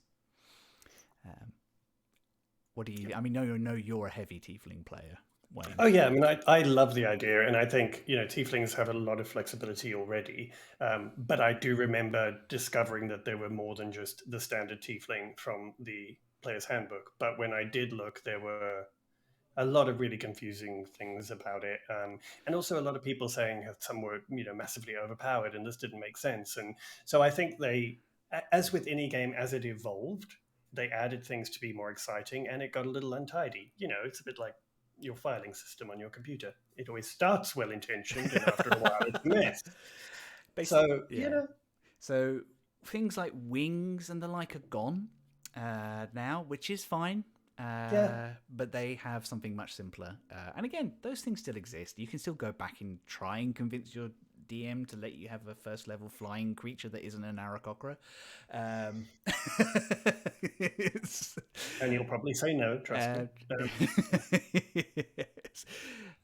What do you? I mean, no, you're a heavy tiefling player, Wayne. Oh yeah, I mean, I love the idea, and I think tieflings have a lot of flexibility already. But I do remember discovering that there were more than just the standard tiefling from the player's handbook. But when I did look, there were a lot of really confusing things about it, and also a lot of people saying that some were massively overpowered, and this didn't make sense. And so I think they, as with any game, as it evolved, they added things to be more exciting, and it got a little untidy. It's a bit like your filing system on your computer. It always starts well-intentioned, and after a while it's a mess. So, So things like wings and the like are gone now, which is fine. But they have something much simpler. And again, those things still exist. You can still go back and try and convince your DM to let you have a first level flying creature that isn't an Aarakocra. And you'll probably say no, trust me. Yes.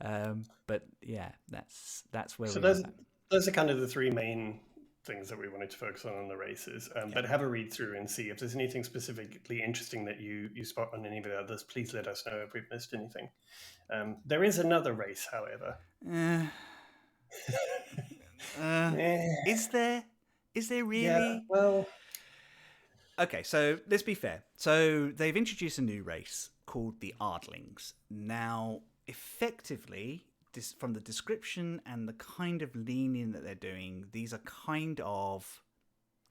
But yeah, that's where so we are. Those are kind of the 3 main things that we wanted to focus on the races, but have a read through and see if there's anything specifically interesting that you spot on any of the others. Please let us know if we've missed anything. There is another race, however. Is there really? Yeah, well, okay, so let's be fair. So they've introduced a new race called the Ardlings. Now, effectively, from the description and the kind of leaning that they're doing, these are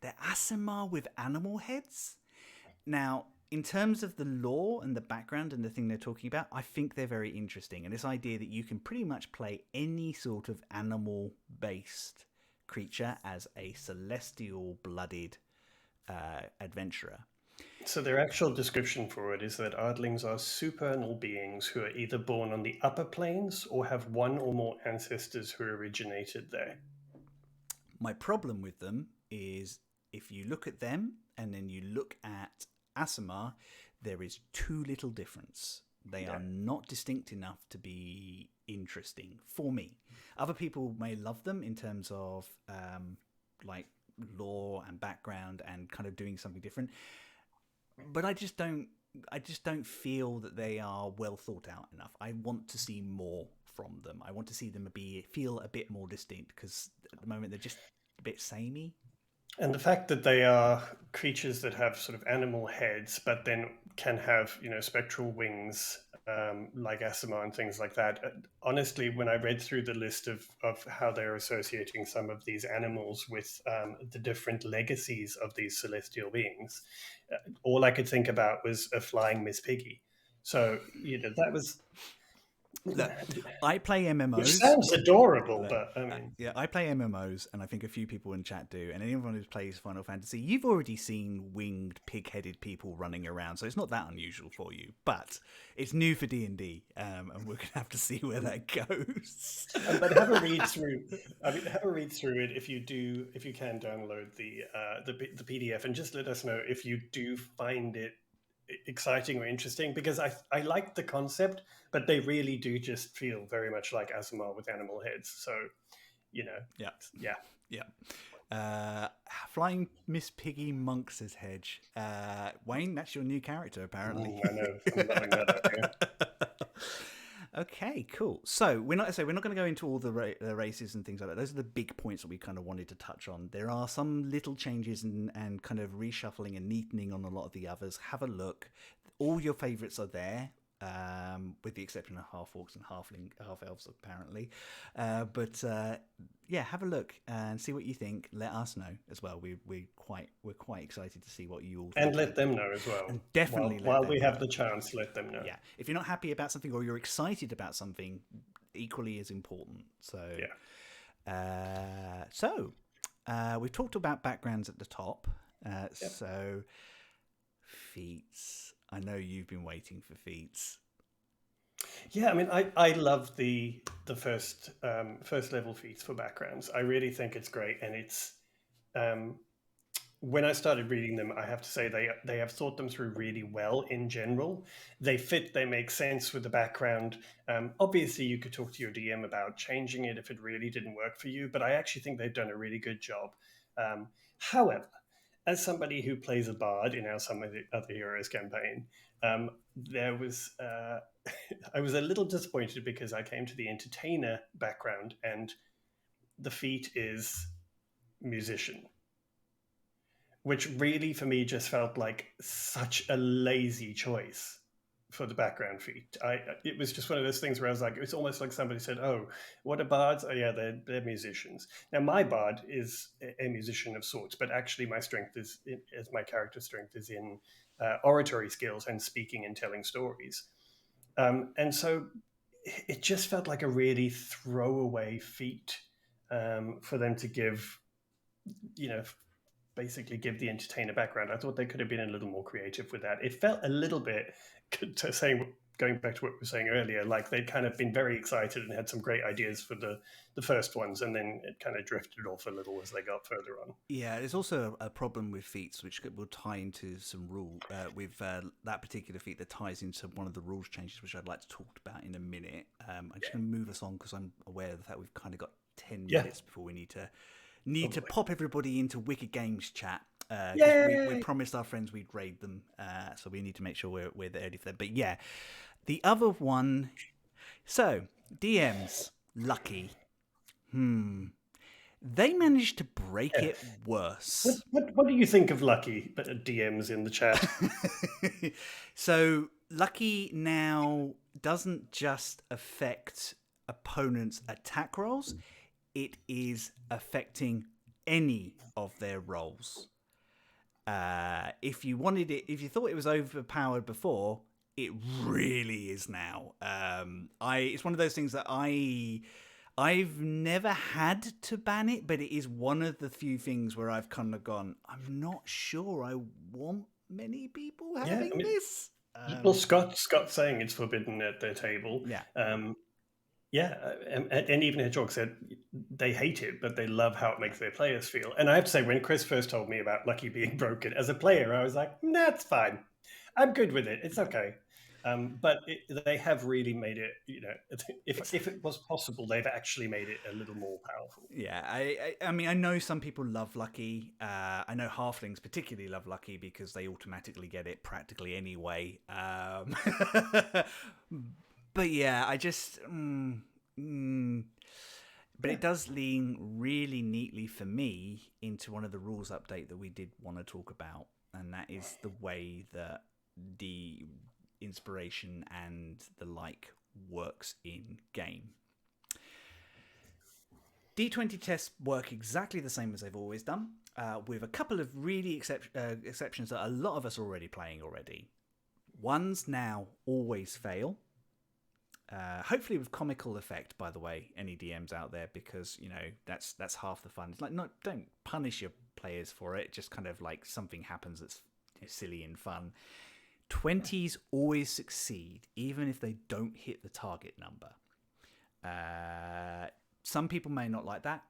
they're Aasimar with animal heads. Now, in terms of the lore and the background and the thing they're talking about, I think they're very interesting. And this idea that you can pretty much play any sort of animal-based creature as a celestial-blooded adventurer. So their actual description for it is that Ardlings are supernal beings who are either born on the upper planes or have one or more ancestors who originated there. My problem with them is if you look at them and then you look at Aasimar, there is too little difference. They are not distinct enough to be interesting for me. Other people may love them in terms of like lore and background and kind of doing something different, but I just don't feel that they are well thought out enough. I want to see more from them. I want to see them feel a bit more distinct, because at the moment they're just a bit samey. And the fact that they are creatures that have sort of animal heads, but then can have, spectral wings, like Aasimar and things like that. Honestly, when I read through the list of how they're associating some of these animals with the different legacies of these celestial beings, all I could think about was a flying Miss Piggy. So, that was... Look, I play MMOs. Which sounds adorable, but I mean... Yeah, I play MMOs, and I think a few people in chat do. And anyone who plays Final Fantasy, you've already seen winged, pig-headed people running around, so it's not that unusual for you. But it's new for D&D, and we're going to have to see where that goes. But have a read through. Have a read through it if you can download the PDF, and just let us know if you do find it exciting or interesting, because I like the concept, but they really do just feel very much like Aasimar with animal heads. So, Flying Miss Piggy Monk, says Hedge. Wayne, that's your new character, apparently. I know. I'm loving that idea. Okay, cool. So we're not going to go into all the races and things like that. Those are the big points that we kind of wanted to touch on. There are some little changes and kind of reshuffling and neatening on a lot of the others. Have a look. All your favourites are there, with the exception of half orcs and half elves, apparently. But have a look and see what you think. Let us know as well. We're quite excited to see what you all think. And let them know as well. And definitely while we have the chance, let them know. Yeah, if you're not happy about something or you're excited about something, equally as important. So we've talked about backgrounds at the top. So feats. I know you've been waiting for feats. Yeah, I mean, I love the first level feats for backgrounds. I really think it's great, and it's when I started reading them, I have to say they have thought them through really well in general. They fit, they make sense with the background. Obviously, you could talk to your DM about changing it if it really didn't work for you, but I actually think they've done a really good job. However, as somebody who plays a bard in our Some of the Other Heroes campaign, there was I was a little disappointed because I came to the entertainer background and the feat is musician, which really for me just felt like such a lazy choice for the background feat. It was just one of those things where I was like, it's almost like somebody said, "Oh, what are bards? Oh yeah, they're musicians." Now my bard is a musician of sorts, but actually my strength is, as my character strength is in oratory skills and speaking and telling stories. And so it just felt like a really throwaway feat for them to give, basically give the entertainer background. I thought they could have been a little more creative with that. It felt a little bit, going back to what we were saying earlier, like they'd kind of been very excited and had some great ideas for the first ones, and then it kind of drifted off a little as they got further on. Yeah, there's also a problem with feats, which will tie into some rule with that particular feat that ties into one of the rules changes, which I'd like to talk about in a minute. I'm just going to move us on because I'm aware of the fact we've kind of got 10 minutes before we need to pop everybody into Wicked Games chat. We promised our friends we'd raid them, so we need to make sure we're ready for that. But yeah, the other one. So DMs, lucky. They managed to break it worse. What do you think of lucky DMs in the chat? So lucky now doesn't just affect opponents' attack rolls, it is affecting any of their rolls. If you thought it was overpowered before, it really is now. It's one of those things that I've never had to ban it, but it is one of the few things where I've kind of gone, I'm not sure I want many people having this. Well, Scott's saying it's forbidden at their table. Yeah. And even Hedgehog said they hate it, but they love how it makes their players feel. And I have to say, when Chris first told me about Lucky being broken, as a player, I was like, nah, it's fine. I'm good with it. It's okay. But they have really made it, if it was possible, they've actually made it a little more powerful. Yeah, I mean, I know some people love Lucky. I know halflings particularly love Lucky because they automatically get it practically anyway. But yeah, I just... But it does lean really neatly for me into one of the rules update that we did want to talk about, and that is the way that the inspiration and the like works in game. D20 tests work exactly the same as they've always done, with a couple of really exceptions that a lot of us are already playing already. Ones now always fail. Hopefully with comical effect, by the way, any DMs out there, because that's half the fun. It's like, don't punish your players for it. Just kind of like something happens that's silly and fun. 20s always succeed, even if they don't hit the target number. Some people may not like that.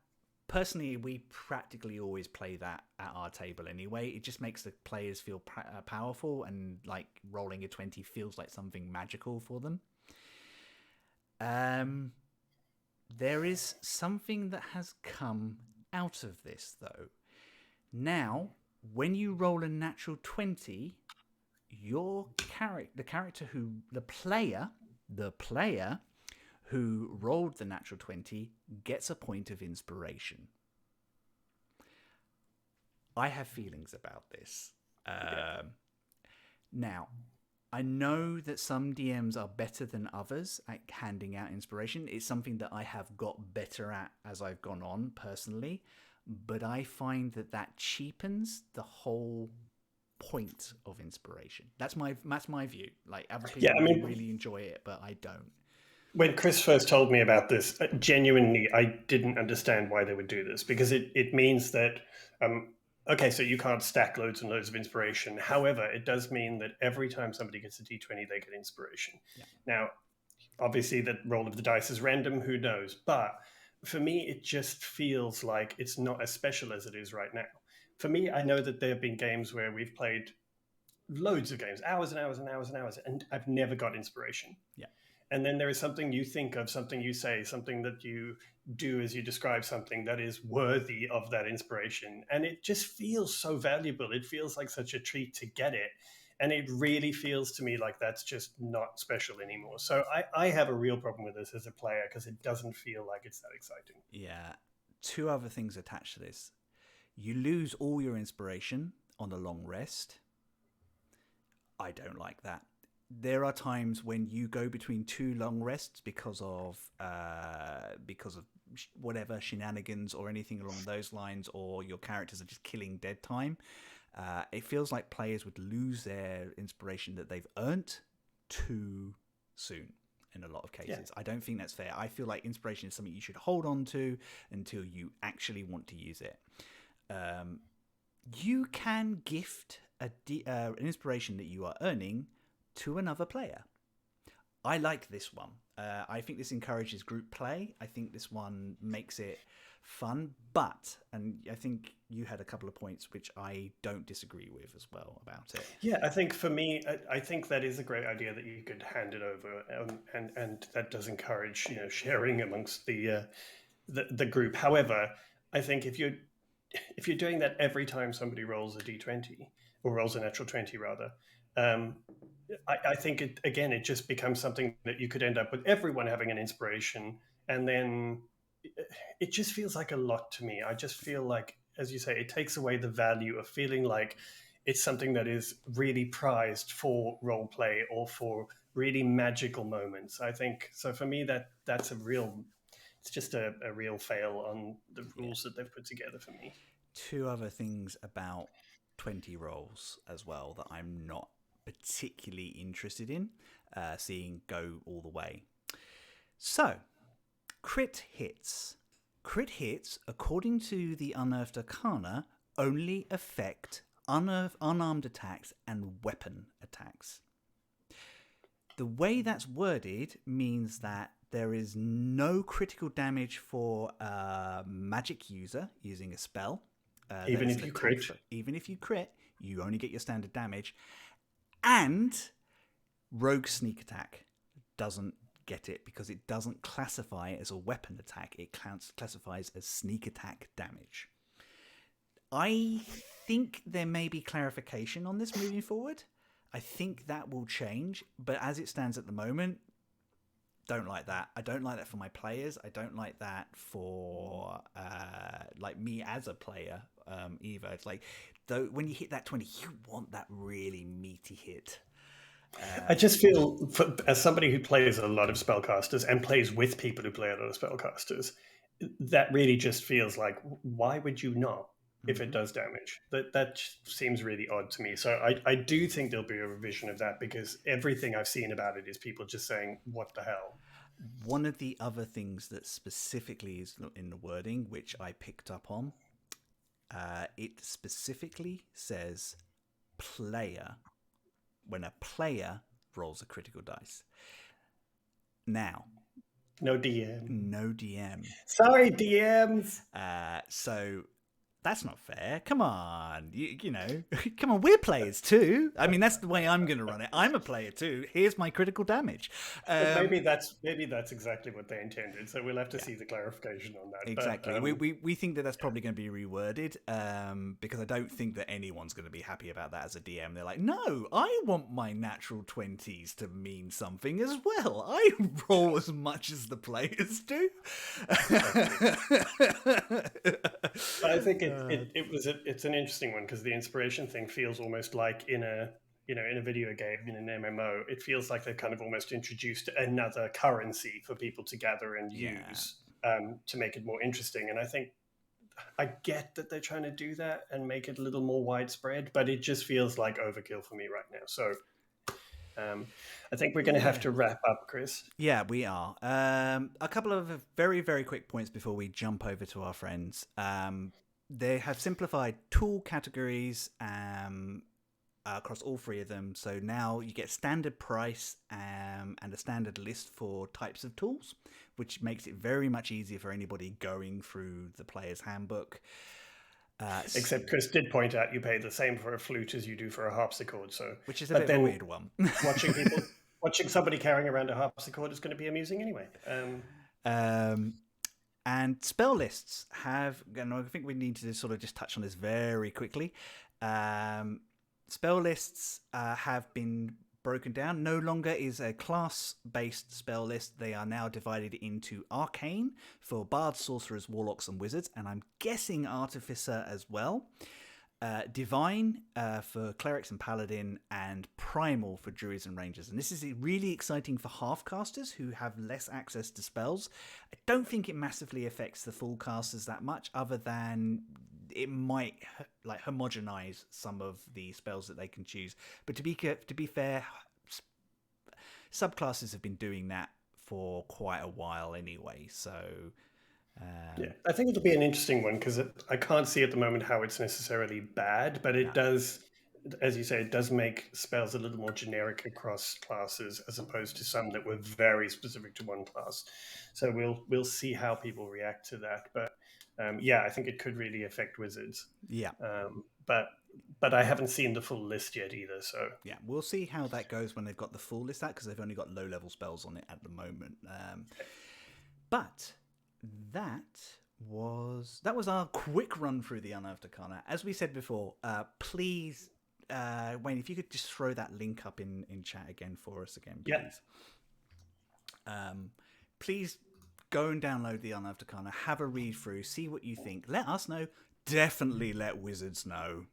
Personally, we practically always play that at our table anyway. It just makes the players feel powerful, and like rolling a 20 feels like something magical for them. There is something that has come out of this, though. Now, when you roll a natural 20, the player who rolled the natural 20 gets a point of inspiration. I have feelings about this. Now, I know that some DMs are better than others at handing out inspiration. It's something that I have got better at as I've gone on personally, but I find that cheapens the whole point of inspiration. That's my view. Like, other people really enjoy it, but I don't. When Chris first told me about this, genuinely, I didn't understand why they would do this, because it means that, okay, so you can't stack loads and loads of inspiration. However, it does mean that every time somebody gets a D20, they get inspiration. Yeah. Now, obviously, the roll of the dice is random, who knows? But for me, it just feels like it's not as special as it is right now. For me, I know that there have been games where we've played loads of games, hours and hours and hours and hours, and I've never got inspiration. Yeah. And then there is something you think of, something you say, something that you do as you describe something that is worthy of that inspiration. And it just feels so valuable. It feels like such a treat to get it. And it really feels to me like that's just not special anymore. So I have a real problem with this as a player, because it doesn't feel like it's that exciting. Yeah. Two other things attached to this. You lose all your inspiration on the long rest. I don't like that. There are times when you go between two long rests because of whatever shenanigans or anything along those lines, or your characters are just killing dead time. It feels like players would lose their inspiration that they've earned too soon in a lot of cases. Yeah. I don't think that's fair. I feel like inspiration is something you should hold on to until you actually want to use it. You can gift an inspiration that you are earning to another player. I like this one. I think this encourages group play. I think this one makes it fun, and I think you had a couple of points which I don't disagree with as well about it. Yeah, I think for me, I think that is a great idea that you could hand it over, and that does encourage sharing amongst the group. However, I think if you're doing that every time somebody rolls a D20 or rolls a natural 20 rather, I think it just becomes something that you could end up with everyone having an inspiration, and then it just feels like a lot to me. I just feel like, as you say, it takes away the value of feeling like it's something that is really prized for role play or for really magical moments. I think so. For me, that's a real. It's just a real fail on the rules that they've put together for me. Two other things about 20 rolls as well that I'm not particularly interested in seeing go all the way. So, crit hits. Crit hits, according to the Unearthed Arcana, only affect unarmed attacks and weapon attacks. The way that's worded means that there is no critical damage for a magic user using a spell. Even if you crit. Even if you crit, you only get your standard damage. And rogue sneak attack doesn't get it because it doesn't classify as a weapon attack. It classifies as sneak attack damage. I think there may be clarification on this moving forward. I think that will change, but as it stands at the moment, don't like that. I don't like that for my players. I don't like that for like me as a player either. It's like, though, when you hit that 20, you want that really meaty hit. I just feel, as somebody who plays a lot of spellcasters and plays with people who play a lot of spellcasters, that really just feels like, why would you not if it does damage? That seems really odd to me. So I do think there'll be a revision of that, because everything I've seen about it is people just saying, what the hell? One of the other things that specifically is in the wording, which I picked up on, it specifically says player when a player rolls a critical dice. Now, no DM. No DM. Sorry, DMs. So that's not fair. Come on. You know, come on, we're players too. I mean, that's the way I'm going to run it. I'm a player too. Here's my critical damage. Maybe that's exactly what they intended. So we'll have to see the clarification on that. Exactly. But, we think that that's probably going to be reworded because I don't think that anyone's going to be happy about that as a DM. They're like, no, I want my natural 20s to mean something as well. I roll as much as the players do. I think it's an interesting one, because the inspiration thing feels almost like in a video game, in an MMO, it feels like they've kind of almost introduced another currency for people to gather and use to make it more interesting. And I think I get that they're trying to do that and make it a little more widespread, but it just feels like overkill for me right now. So I think we're going to have to wrap up, Chris. Yeah, we are. A couple of very, very quick points before we jump over to our friends. They have simplified tool categories across all three of them. So now you get standard price and a standard list for types of tools, which makes it very much easier for anybody going through the player's handbook. Except Chris did point out you pay the same for a flute as you do for a harpsicord, which is a bit of a weird one. watching somebody carrying around a harpsichord is going to be amusing anyway. And spell lists have, and I think we need to sort of just touch on this very quickly. Spell lists have been broken down. No longer is a class-based spell list. They are now divided into arcane for bards, sorcerers, warlocks, and wizards, and I'm guessing artificer as well. Divine for clerics and paladin, and primal for druids and rangers. And this is really exciting for half-casters who have less access to spells. I don't think it massively affects the full casters that much, other than it might like homogenize some of the spells that they can choose. But to be fair, subclasses have been doing that for quite a while anyway. So yeah, I think it'll be an interesting one, because I can't see at the moment how it's necessarily bad, but it does, as you say, it does make spells a little more generic across classes, as opposed to some that were very specific to one class. So we'll see how people react to that. But yeah, I think it could really affect wizards. Yeah. But I haven't seen the full list yet either. So yeah, we'll see how that goes when they've got the full list out, because they've only got low-level spells on it at the moment. But that was our quick run through the Unearthed Arcana. As we said before, please, Wayne, if you could just throw that link up in chat again for us again, please. Yeah. Please go and download the Unearthed Arcana, have a read through, see what you think. Let us know. Definitely let Wizards know.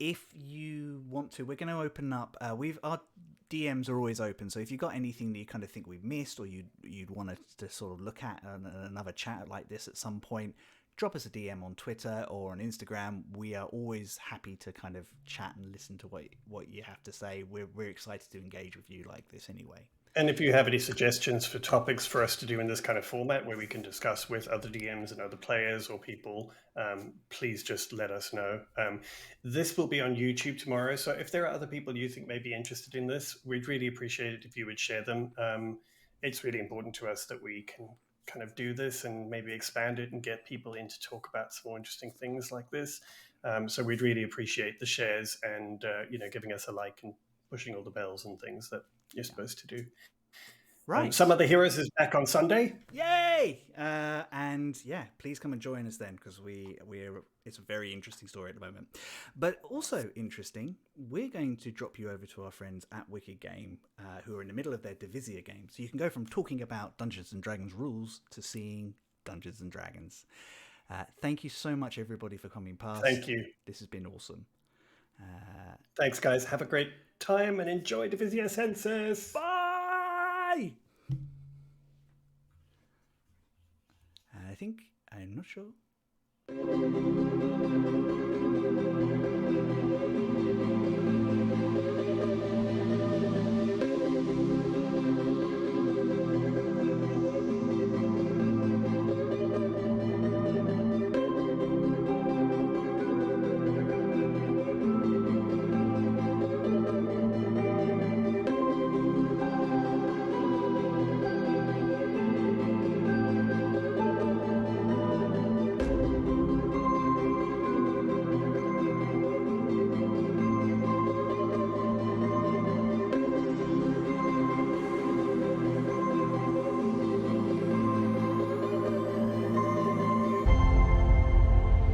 if you want to, we're going to open up. Our DMs are always open, so if you've got anything that you kind of think we've missed, or you'd want us to sort of look at another chat like this at some point, drop us a DM on Twitter or on Instagram. We are always happy to kind of chat and listen to what you have to say. We're excited to engage with you like this anyway. And if you have any suggestions for topics for us to do in this kind of format where we can discuss with other DMs and other players or people, please just let us know. This will be on YouTube tomorrow. So if there are other people you think may be interested in this, we'd really appreciate it if you would share them. It's really important to us that we can kind of do this and maybe expand it and get people in to talk about some more interesting things like this. So we'd really appreciate the shares and, giving us a like and pushing all the bells and things that you're supposed to do. Right. Some Other Heroes is back on Sunday. Yay! And yeah, please come and join us then, because it's a very interesting story at the moment. But also interesting, we're going to drop you over to our friends at Wicked Game, who are in the middle of their Divisia game. So you can go from talking about Dungeons and Dragons rules to seeing Dungeons and Dragons. Thank you so much, everybody, for coming past. Thank you. This has been awesome. Thanks, guys. Have a great time and enjoy Divisia Census. Bye! I'm not sure.